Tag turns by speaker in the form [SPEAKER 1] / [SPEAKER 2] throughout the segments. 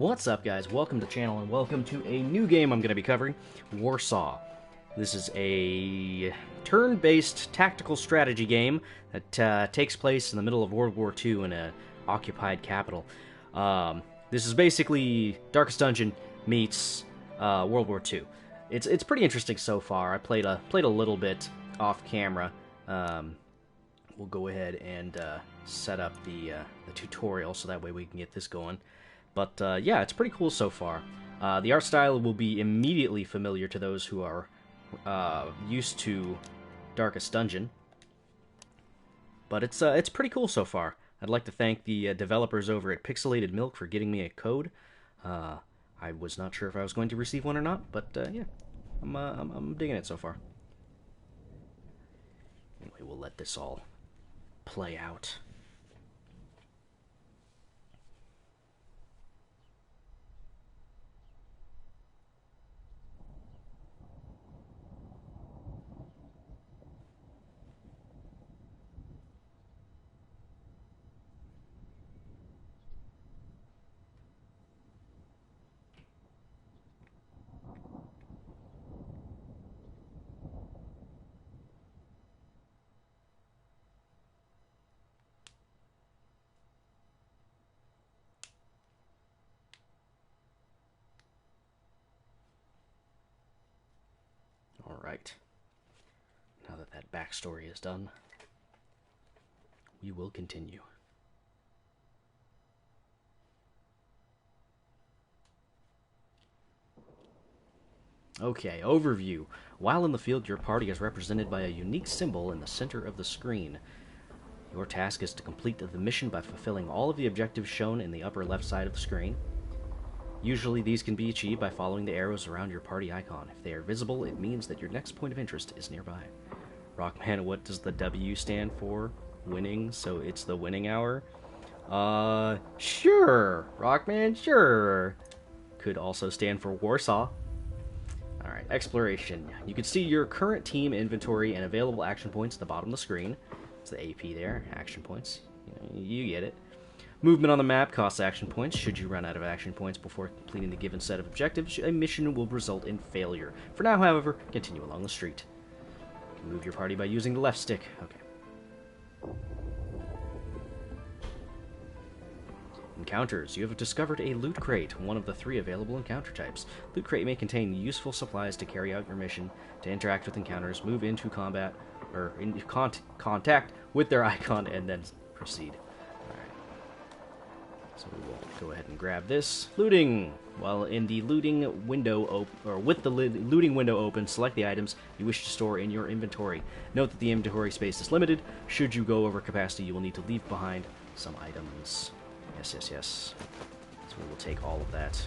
[SPEAKER 1] What's up, guys? Welcome to the channel and welcome to a new game I'm going to be covering, Warsaw. This is a turn-based tactical strategy game that takes place in the middle of World War II in an occupied capital. This is basically Darkest Dungeon meets World War II. It's pretty interesting so far. I played a little bit off camera. We'll go ahead and set up the tutorial so that way we can get this going. But yeah, it's pretty cool so far. The art style will be immediately familiar to those who are used to Darkest Dungeon. But it's pretty cool so far. I'd like to thank the developers over at Pixelated Milk for getting me a code. I was not sure if I was going to receive one or not, but yeah, I'm digging it so far. Anyway, we'll let this all play out. Alright, now that that backstory is done, we will continue. Okay, overview. While in the field, your party is represented by a unique symbol in the center of the screen. Your task is to complete the mission by fulfilling all of the objectives shown in the upper left side of the screen. Usually these can be achieved by following the arrows around your party icon. If they are visible, it means that your next point of interest is nearby. Rockman, what does the W stand for? Winning, so it's the winning hour? Sure! Rockman, sure! Could also stand for Warsaw. Alright, exploration. You can see your current team inventory and available action points at the bottom of the screen. It's the AP there, action points. You get it. Movement on the map costs action points. Should you run out of action points before completing the given set of objectives, a mission will result in failure. For now, however, continue along the street. You can move your party by using the left stick. Okay. Encounters. You have discovered a loot crate, one of the 3 available encounter types. Loot crate may contain useful supplies to carry out your mission. To interact with encounters, move into combat, or in contact with their icon, and then proceed. So we will go ahead and grab this. Looting! While in the looting window with the looting window open, select the items you wish to store in your inventory. Note that the inventory space is limited. Should you go over capacity, you will need to leave behind some items. Yes. So we will take all of that.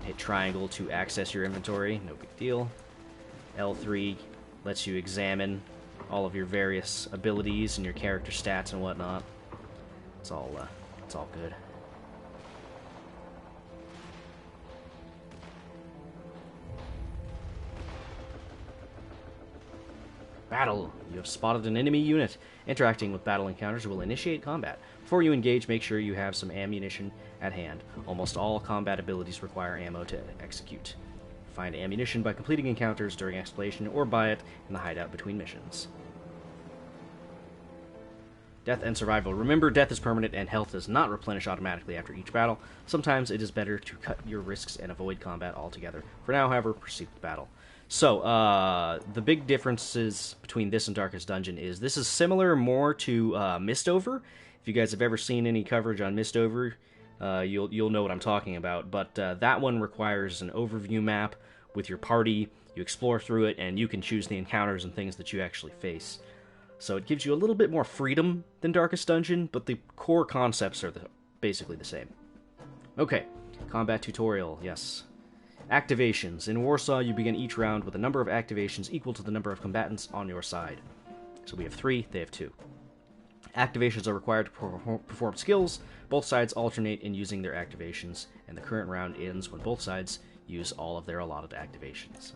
[SPEAKER 1] Hit triangle to access your inventory. No big deal. L3 lets you examine all of your various abilities and your character stats and whatnot. It's all good. Battle. You have spotted an enemy unit. Interacting with battle encounters will initiate combat. Before you engage, make sure you have some ammunition at hand. Almost all combat abilities require ammo to execute. Find ammunition by completing encounters during exploration or buy it in the hideout between missions. Death and survival. Remember, death is permanent and health does not replenish automatically after each battle. Sometimes it is better to cut your risks and avoid combat altogether. For now, however, proceed with battle. So, the big differences between this and Darkest Dungeon is this is similar more to Mistover. If you guys have ever seen any coverage on Mistover, you'll know what I'm talking about. But that one requires an overview map with your party. You explore through it, and you can choose the encounters and things that you actually face. So it gives you a little bit more freedom than Darkest Dungeon, but the core concepts are basically the same. Okay, combat tutorial, yes. Activations. In Warsaw, you begin each round with a number of activations equal to the number of combatants on your side. So we have 3, they have 2. Activations are required to perform skills. Both sides alternate in using their activations, and the current round ends when both sides use all of their allotted activations.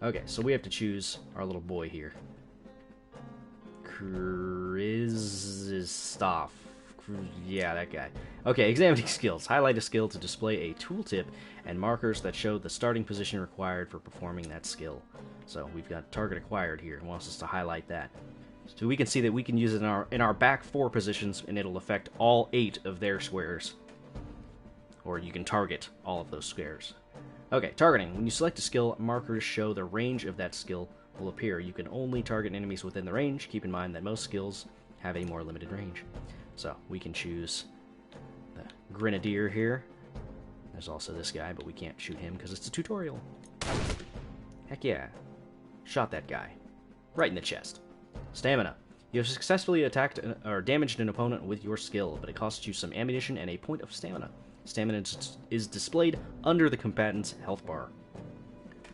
[SPEAKER 1] Okay, so we have to choose our little boy here. Krzysztof. Yeah, that guy. Okay, examining skills. Highlight a skill to display a tooltip and markers that show the starting position required for performing that skill. So we've got target acquired here. It wants us to highlight that. So we can see that we can use it in our back 4 positions, and it'll affect all 8 of their squares. Or you can target all of those squares. Okay, targeting. When you select a skill, markers show the range of that skill will appear. You can only target enemies within the range. Keep in mind that most skills have a more limited range. So we can choose the Grenadier here. There's also this guy, but we can't shoot him because it's a tutorial. Heck yeah. Shot that guy. Right in the chest. Stamina. You have successfully attacked or damaged an opponent with your skill, but it costs you some ammunition and a point of stamina. Stamina is displayed under the combatant's health bar.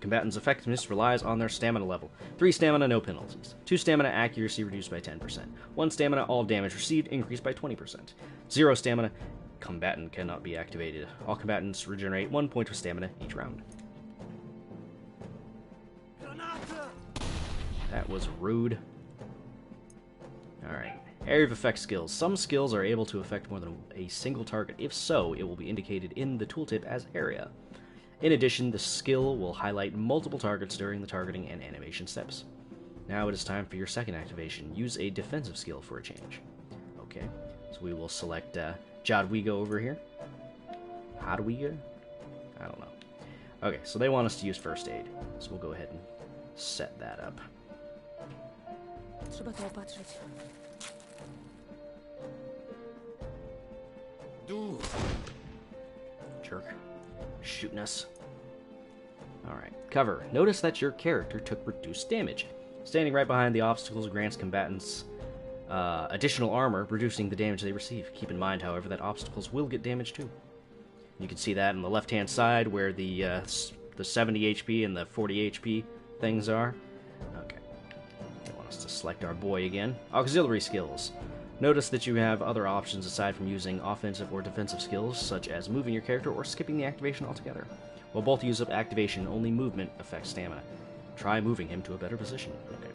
[SPEAKER 1] Combatant's effectiveness relies on their stamina level. 3 stamina, no penalties. 2 stamina, accuracy reduced by 10%. 1 stamina, all damage received increased by 20%. 0 stamina, combatant cannot be activated. All combatants regenerate 1 point of stamina each round. That was rude. Alright. Area of effect skills. Some skills are able to affect more than a single target. If so, it will be indicated in the tooltip as area. In addition, the skill will highlight multiple targets during the targeting and animation steps. Now it is time for your second activation. Use a defensive skill for a change. Okay, so we will select Jadwiga over here. Hadwiga? I don't know. Okay, so they want us to use first aid. So we'll go ahead and set that up.
[SPEAKER 2] Trzeba to opatrzyć.
[SPEAKER 1] Jerk. Shooting us. Alright. Cover. Notice that your character took reduced damage. Standing right behind the obstacles grants combatants additional armor, reducing the damage they receive. Keep in mind, however, that obstacles will get damage too. You can see that on the left-hand side where the 70 HP and the 40 HP things are. Okay. They want us to select our boy again. Auxiliary skills. Notice that you have other options aside from using offensive or defensive skills, such as moving your character or skipping the activation altogether. While both use up activation, only movement affects stamina. Try moving him to a better position. Okay.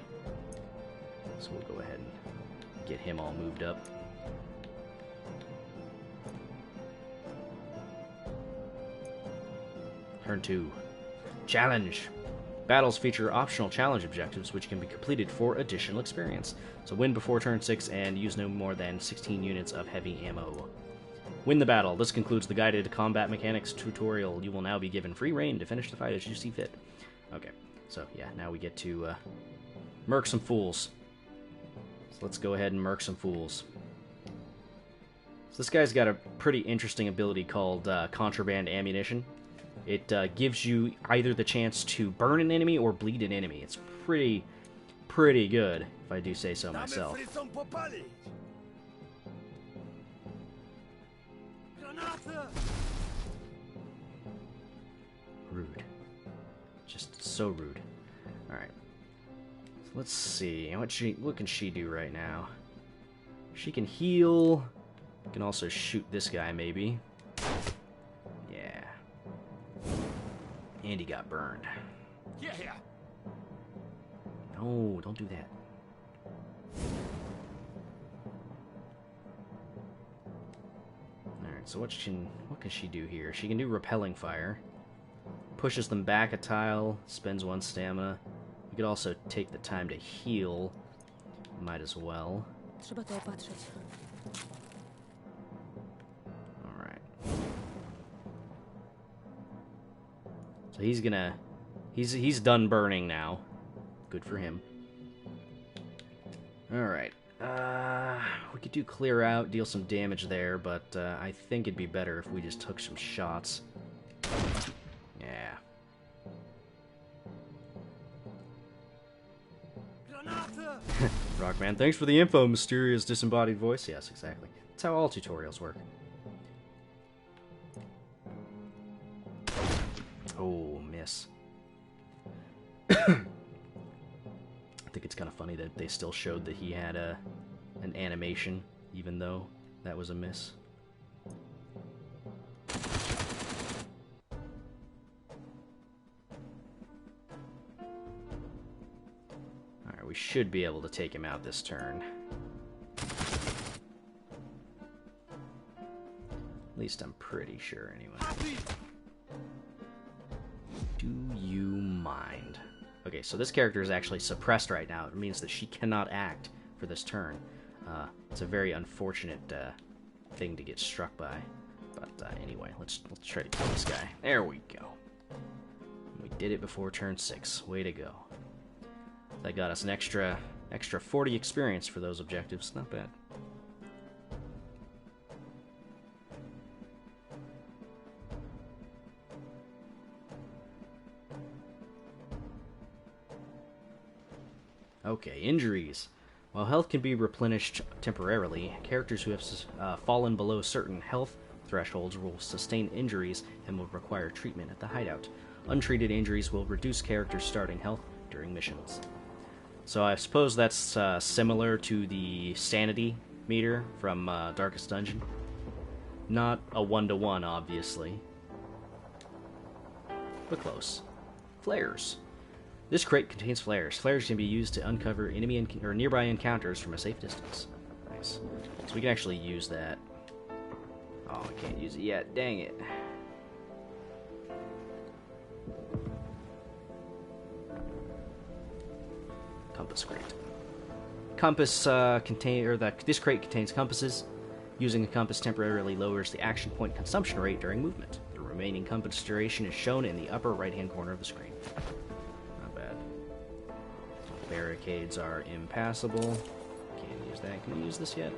[SPEAKER 1] So we'll go ahead and get him all moved up. Turn 2. Challenge. Battles feature optional challenge objectives which can be completed for additional experience. So win before turn 6 and use no more than 16 units of heavy ammo. Win the battle. This concludes the guided combat mechanics tutorial. You will now be given free reign to finish the fight as you see fit. Okay, so yeah, now we get to murk some fools. So let's go ahead and murk some fools. So this guy's got a pretty interesting ability called Contraband Ammunition. It gives you either the chance to burn an enemy or bleed an enemy. It's pretty good, if I do say so myself. Rude. Just so rude. Alright. So let's see. What can she do right now? She can heal. Can also shoot this guy, maybe. Yeah. And he got burned.
[SPEAKER 3] Yeah.
[SPEAKER 1] No, don't do that. Alright, so what can she do here? She can do repelling fire. Pushes them back a tile, spends 1 stamina. We could also take the time to heal. Might as well.
[SPEAKER 2] Trzeba to opatrzyć.
[SPEAKER 1] Alright. So he's done burning now. Good for him. Alright. We could do clear out, deal some damage there, but I think it'd be better if we just took some shots. Yeah. Rockman, thanks for the info, mysterious disembodied voice. Yes, exactly. That's how all tutorials work. Oh, miss. I think it's kind of funny that they still showed that he had an animation, even though that was a miss. Alright, we should be able to take him out this turn. least I'm pretty sure, anyway. Do you mind? Okay, so this character is actually suppressed right now. It means that she cannot act for this turn. It's a very unfortunate thing to get struck by. But anyway, let's try to kill this guy. There we go. We did it before turn 6. Way to go. That got us an extra 40 experience for those objectives. Not bad. Okay, injuries. While health can be replenished temporarily, characters who have fallen below certain health thresholds will sustain injuries and will require treatment at the hideout. Untreated injuries will reduce characters' starting health during missions. So I suppose that's similar to the sanity meter from Darkest Dungeon. Not a 1-to-1, obviously, but close. Flares. This crate contains flares. Flares can be used to uncover enemy or nearby encounters from a safe distance. Nice. So we can actually use that. Oh, I can't use it yet. Dang it. Compass crate. Compass this crate contains compasses. Using a compass temporarily lowers the action point consumption rate during movement. The remaining compass duration is shown in the upper right-hand corner of the screen. Not bad. Barricades are impassable. Can't use that. Can we use this yet?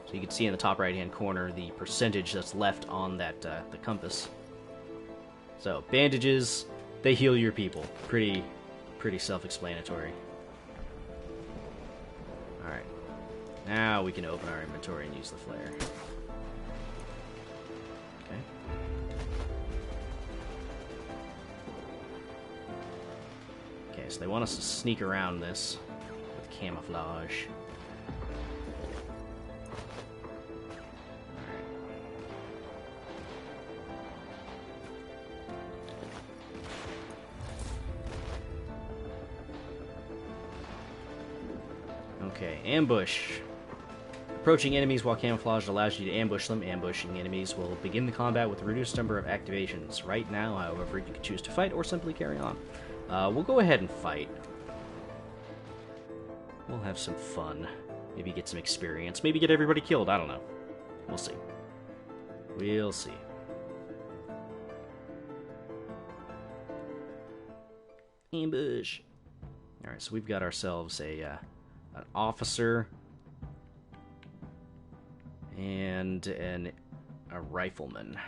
[SPEAKER 1] So you can see in the top right-hand corner the percentage that's left on that the compass. So bandages, they heal your people. Pretty self-explanatory. All right, now we can open our inventory and use the flare. Okay. Okay, so they want us to sneak around this with camouflage. Okay, ambush. Approaching enemies while camouflaged allows you to ambush them. Ambushing enemies will begin the combat with a reduced number of activations. Right now, however, you can choose to fight or simply carry on. We'll go ahead and fight. We'll have some fun. Maybe get some experience. Maybe get everybody killed. I don't know. We'll see. We'll see. Ambush. Alright, so we've got ourselves an officer and a rifleman.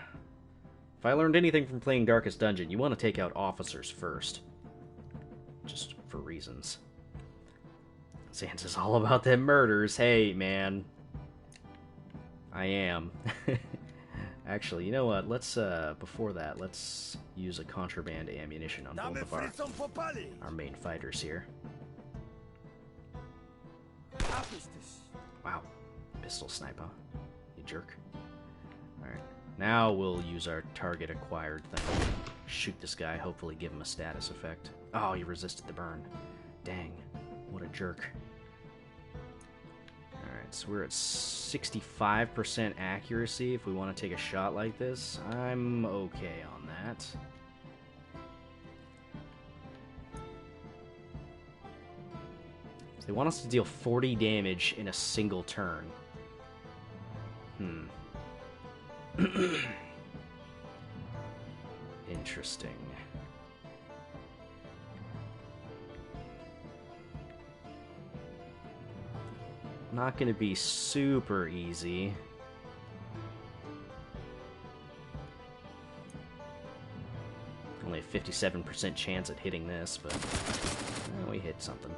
[SPEAKER 1] If I learned anything from playing Darkest Dungeon, you want to take out officers first. Just for reasons. Santa's all about them murders. Hey, man. I am. Actually, you know what? Let's, before that, let's use a Contraband Ammunition on both of our main fighters here. Wow. Pistol sniper. You jerk. Alright. Now we'll use our target acquired thing. Shoot this guy, hopefully give him a status effect. Oh, he resisted the burn. Dang. What a jerk. Alright, so we're at 65% accuracy if we want to take a shot like this. I'm okay on that. They want us to deal 40 damage in a single turn. Interesting. Not going to be super easy. Only a 57% chance at hitting this, but we hit something.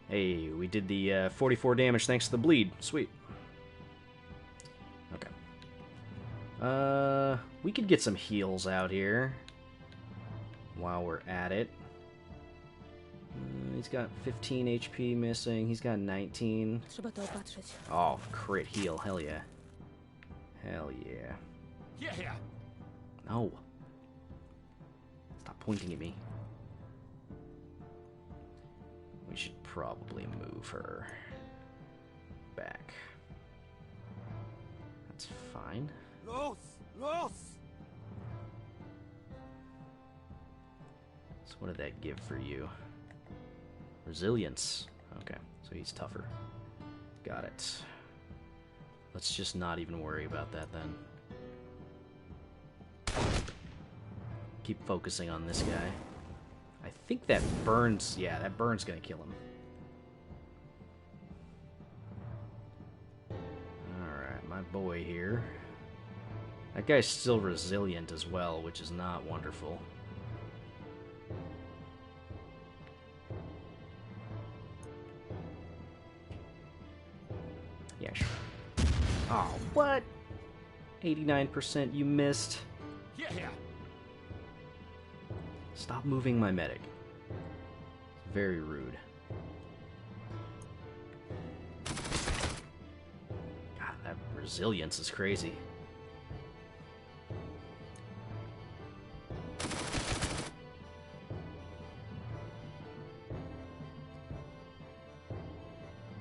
[SPEAKER 1] Hey, we did the 44 damage thanks to the bleed. Sweet. Okay. We could get some heals out here while we're at it. He's got 15 HP missing. He's got 19. Oh, crit heal. Hell yeah. Hell yeah. Yeah. No. Stop pointing at me. We should probably move her back. That's fine.
[SPEAKER 2] Los! Los!
[SPEAKER 1] So what did that give for you? Resilience. Okay, so he's tougher. Got it. Let's just not even worry about that then. Keep focusing on this guy. I think that burns... Yeah, that burn's gonna kill him. Alright, my boy here. That guy's still resilient as well, which is not wonderful. Yeah, sure. Oh, what? 89%, you missed.
[SPEAKER 2] Yeah.
[SPEAKER 1] Stop moving my medic. It's very rude. God, that resilience is crazy.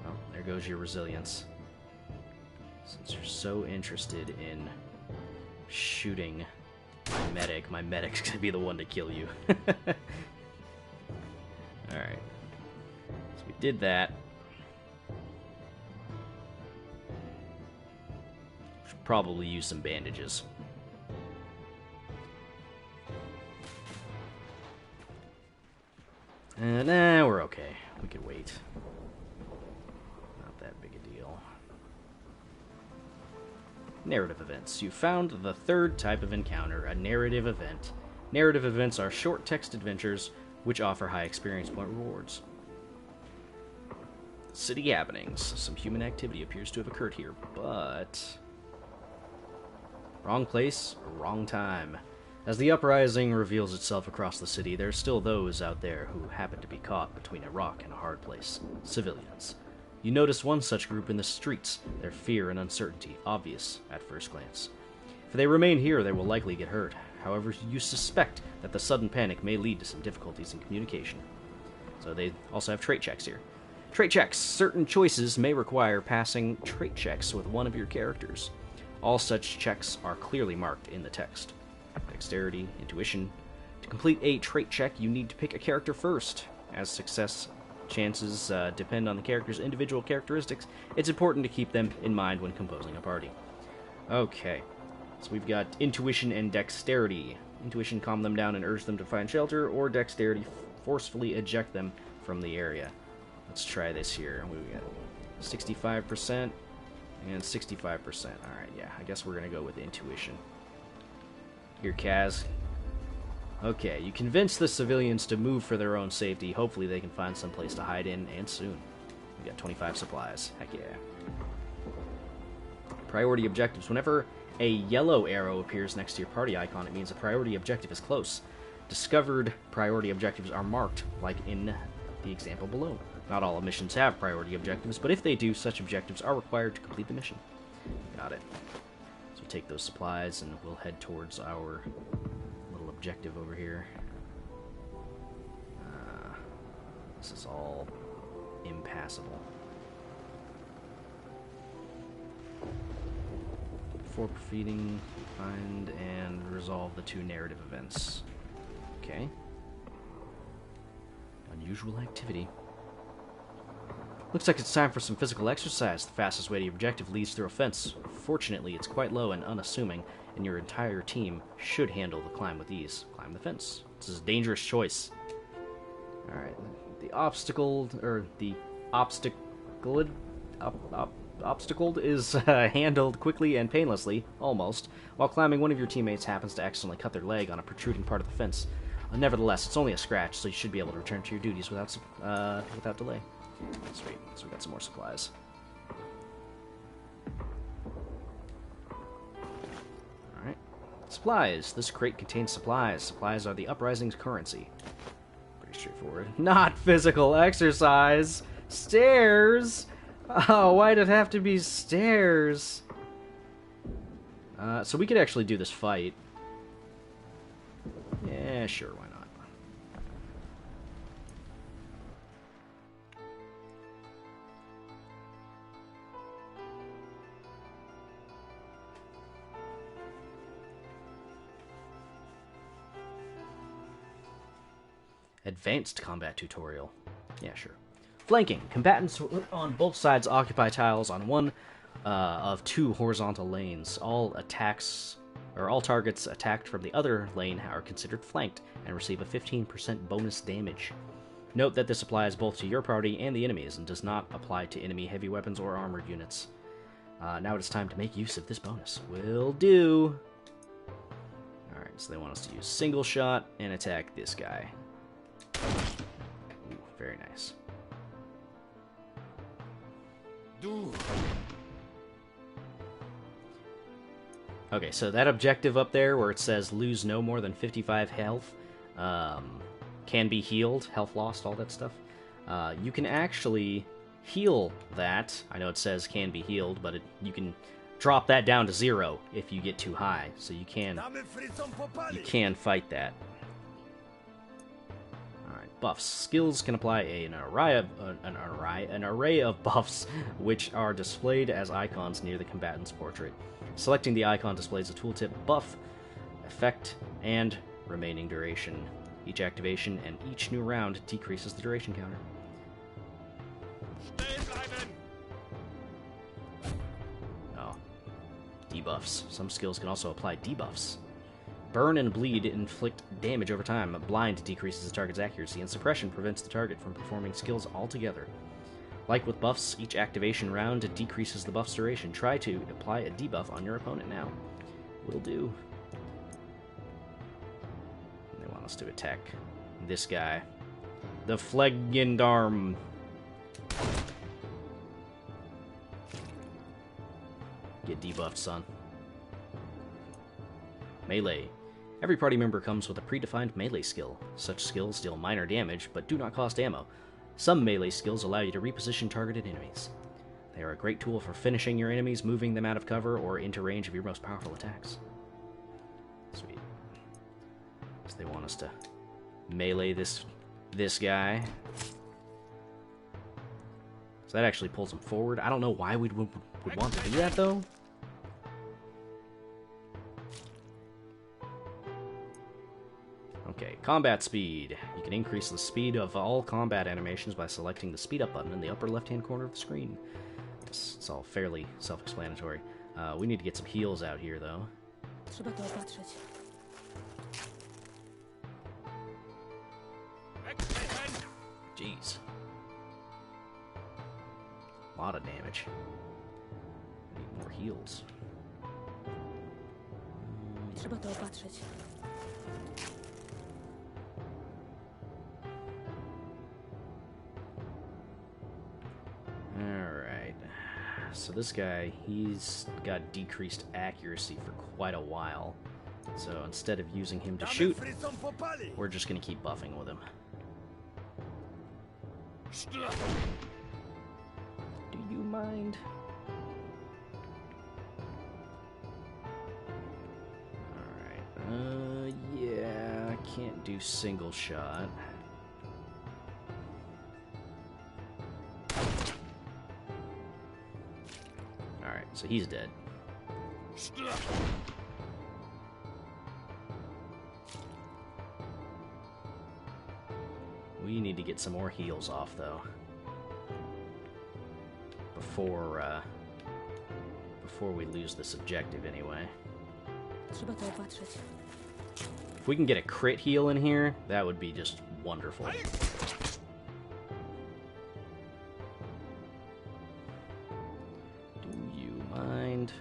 [SPEAKER 1] Well, there goes your resilience. Since you're so interested in shooting my medic's gonna be the one to kill you. Alright. So we did that. Should probably use some bandages. Nah, we're okay. We could wait. Not that big a deal. Narrative events. You found the third type of encounter, a narrative event. Narrative events are short text adventures which offer high experience point rewards. City happenings. Some human activity appears to have occurred here, but... wrong place, wrong time. As the uprising reveals itself across the city, there are still those out there who happen to be caught between a rock and a hard place. Civilians. You notice one such group in the streets, their fear and uncertainty obvious at first glance. If they remain here, they will likely get hurt. However, you suspect that the sudden panic may lead to some difficulties in communication. So they also have trait checks here. Trait checks. Certain choices may require passing trait checks with one of your characters. All such checks are clearly marked in the text. Dexterity, intuition. To complete a trait check, you need to pick a character first. As success chances depend on the character's individual characteristics, it's important to keep them in mind when composing a party. Okay, so we've got intuition and dexterity. Intuition, calm them down and urge them to find shelter, or dexterity, forcefully eject them from the area. Let's try this here. What do we got? 65% and 65%. Alright, yeah, I guess we're going to go with intuition. Here, Kaz. Okay, you convince the civilians to move for their own safety. Hopefully they can find some place to hide in, and soon. We got 25 supplies. Heck yeah. Priority objectives. Whenever a yellow arrow appears next to your party icon, it means a priority objective is close. Discovered priority objectives are marked, like in the example below. Not all missions have priority objectives, but if they do, such objectives are required to complete the mission. Got it. So take those supplies, and we'll head towards our objective over here. This is all impassable. Before proceeding, find and resolve the 2 narrative events. Okay. Unusual activity. Looks like it's time for some physical exercise. The fastest way to your objective leads through a fence. Fortunately, it's quite low and unassuming, and your entire team should handle the climb with ease. Climb the fence. This is a dangerous choice. Alright. The obstacled is handled quickly and painlessly, almost, while climbing. One of your teammates happens to accidentally cut their leg on a protruding part of the fence. Nevertheless, it's only a scratch, so you should be able to return to your duties without delay. Sweet. So we got some more supplies. Alright. Supplies. This crate contains supplies. Supplies are the uprising's currency. Pretty straightforward. Not physical exercise! Stairs! Oh, why'd it have to be stairs? So we could actually do this fight. Yeah, sure, why not? Advanced combat tutorial. Yeah, sure. Flanking. Combatants on both sides occupy tiles on one of two horizontal lanes. All targets attacked from the other lane are considered flanked and receive a 15% bonus damage. Note that this applies both to your party and the enemies and does not apply to enemy heavy weapons or armored units. Now it is time to make use of this bonus. Will do. Alright, so they want us to use single shot and attack this guy. Ooh, very nice. Okay, so that objective up there where it says lose no more than 55 health, can be healed, health lost, all that stuff. You can actually heal that. I know it says can be healed, but you can drop that down to 0 if you get too high. So you can fight that. Alright, buffs. Skills can apply an array of buffs, which are displayed as icons near the combatant's portrait. Selecting the icon displays a tooltip buff, effect, and remaining duration. Each activation and each new round decreases the duration counter. Oh. Debuffs. Some skills can also apply debuffs. Burn and bleed inflict damage over time. Blind decreases the target's accuracy, and suppression prevents the target from performing skills altogether. Like with buffs, each activation round decreases the buff's duration. Try to apply a debuff on your opponent now. Will do. They want us to attack this guy. The Flegendarm. Get debuffed, son. Melee. Every party member comes with a predefined melee skill. Such skills deal minor damage, but do not cost ammo. Some melee skills allow you to reposition targeted enemies. They are a great tool for finishing your enemies, moving them out of cover, or into range of your most powerful attacks. Sweet. So they want us to melee this guy. So that actually pulls him forward. I don't know why we would want to do that, though. Okay, combat speed. You can increase the speed of all combat animations by selecting the speed up button in the upper left-hand corner of the screen. It's all fairly self-explanatory. We need to get some heals out here, though. Jeez. A lot of damage. Need more heals. Alright. So this guy, he's got decreased accuracy for quite a while. So instead of using him to shoot, we're just going to keep buffing with him. Do you mind? Alright. Yeah, I can't do single shot. Alright, so he's dead. We need to get some more heals off, though. Before we lose this objective, anyway. If we can get a crit heal in here, that would be just wonderful. Do you mind?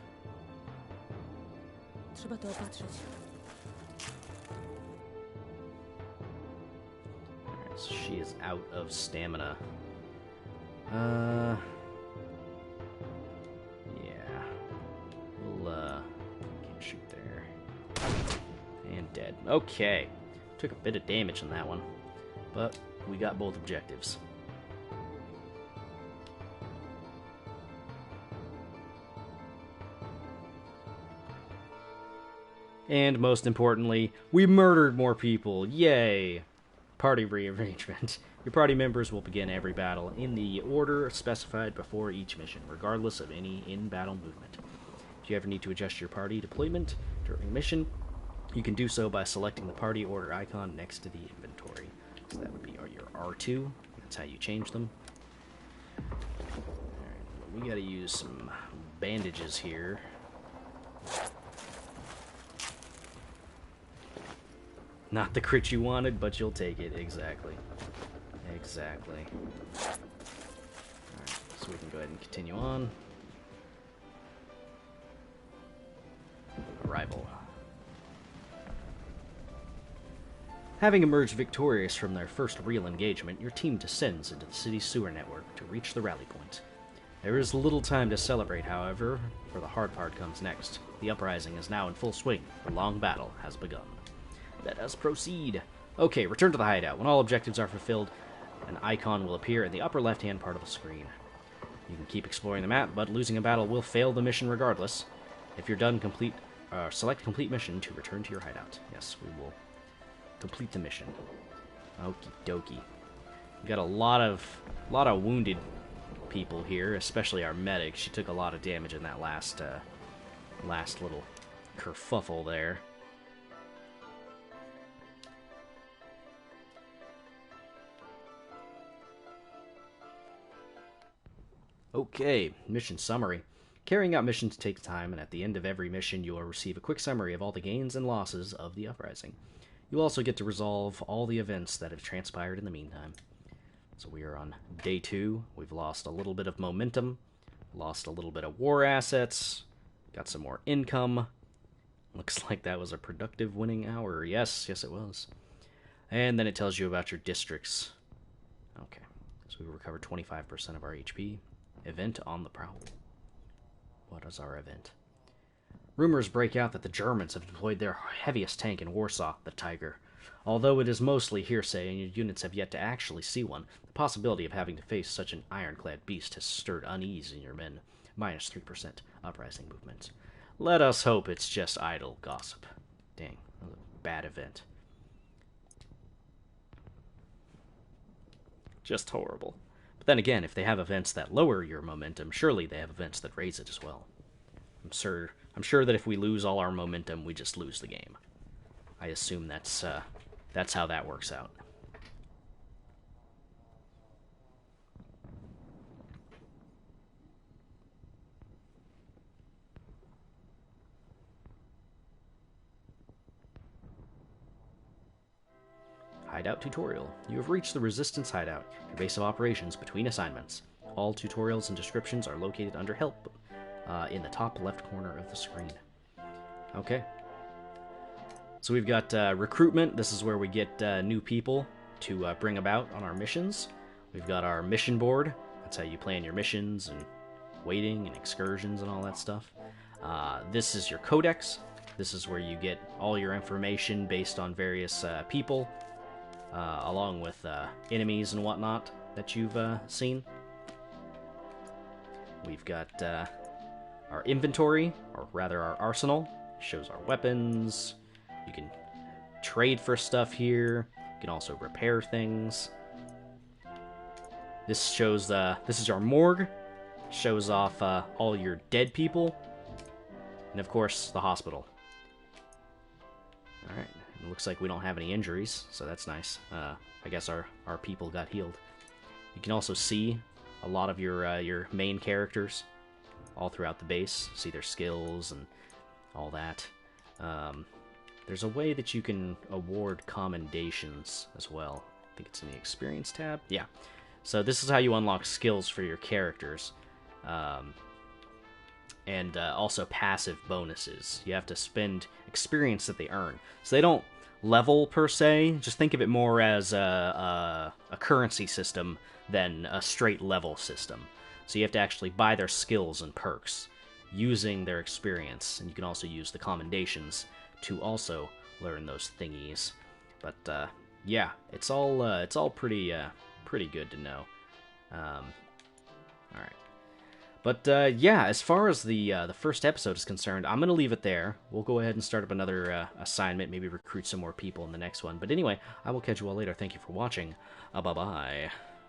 [SPEAKER 1] Alright, so she is out of stamina. Yeah. We'll, can't shoot there. And dead. Okay. Took a bit of damage on that one. But we got both objectives. And most importantly, we murdered more people. Yay! Party rearrangement. Your party members will begin every battle in the order specified before each mission, regardless of any in-battle movement. If you ever need to adjust your party deployment during a mission, you can do so by selecting the party order icon next to the inventory. So that would be your R2. That's how you change them. Alright, we gotta use some bandages here. Not the crit you wanted, but you'll take it. Exactly. Exactly. Alright, so we can go ahead and continue on. Arrival. Having emerged victorious from their first real engagement, your team descends into the city's sewer network to reach the rally point. There is little time to celebrate, however, for the hard part comes next. The uprising is now in full swing. The long battle has begun. Let us proceed. Okay, return to the hideout. When all objectives are fulfilled, an icon will appear in the upper left-hand part of the screen. You can keep exploring the map, but losing a battle will fail the mission regardless. If you're done, select complete mission to return to your hideout. Yes, we will complete the mission. Okie dokie. We got a lot of wounded people here, especially our medic. She took a lot of damage in that last little kerfuffle there. Okay, mission summary. Carrying out missions takes time, and at the end of every mission you will receive a quick summary of all the gains and losses of the uprising. You also get to resolve all the events that have transpired in the meantime. So we are on day 2. We've lost a little bit of momentum, lost a little bit of war assets, got some more income. Looks like that was a productive winning hour. Yes, it was. And then it tells you about your districts. Okay, so we recovered 25% of our HP. Event on the prowl. What is our event? Rumors break out that the Germans have deployed their heaviest tank in Warsaw, the Tiger. Although it is mostly hearsay and your units have yet to actually see one, the possibility of having to face such an ironclad beast has stirred unease in your men. Minus 3% uprising movement. Let us hope it's just idle gossip. Dang, that was a bad event. Just horrible. But then again, if they have events that lower your momentum, surely they have events that raise it as well. I'm sure that if we lose all our momentum, we just lose the game. I assume that's how that works out. Hideout tutorial. You have reached the Resistance Hideout, your base of operations between assignments. All tutorials and descriptions are located under Help in the top left corner of the screen. Okay. So we've got recruitment. This is where we get new people to bring about on our missions. We've got our mission board. That's how you plan your missions and waiting and excursions and all that stuff. This is your codex. This is where you get all your information based on various people, along with enemies and whatnot that you've seen. We've got our inventory, or rather our arsenal. Shows our weapons. You can trade for stuff here. You can also repair things. This shows this is our morgue. Shows off all your dead people, and of course the hospital. All right. It looks like we don't have any injuries, so that's nice. I guess our people got healed. You can also see a lot of your main characters all throughout the base. See their skills and all that. There's a way that you can award commendations as well. I think it's in the Experience tab. Yeah. So this is how you unlock skills for your characters. And also passive bonuses. You have to spend experience that they earn. So they don't level per se. Just think of it more as a currency system than a straight level system. So you have to actually buy their skills and perks using their experience, and you can also use the commendations to also learn those thingies. But yeah, it's all pretty good to know. All right. But yeah, as far as the first episode is concerned, I'm gonna leave it there. We'll go ahead and start up another assignment, maybe recruit some more people in the next one. But anyway, I will catch you all later. Thank you for watching. Bye bye.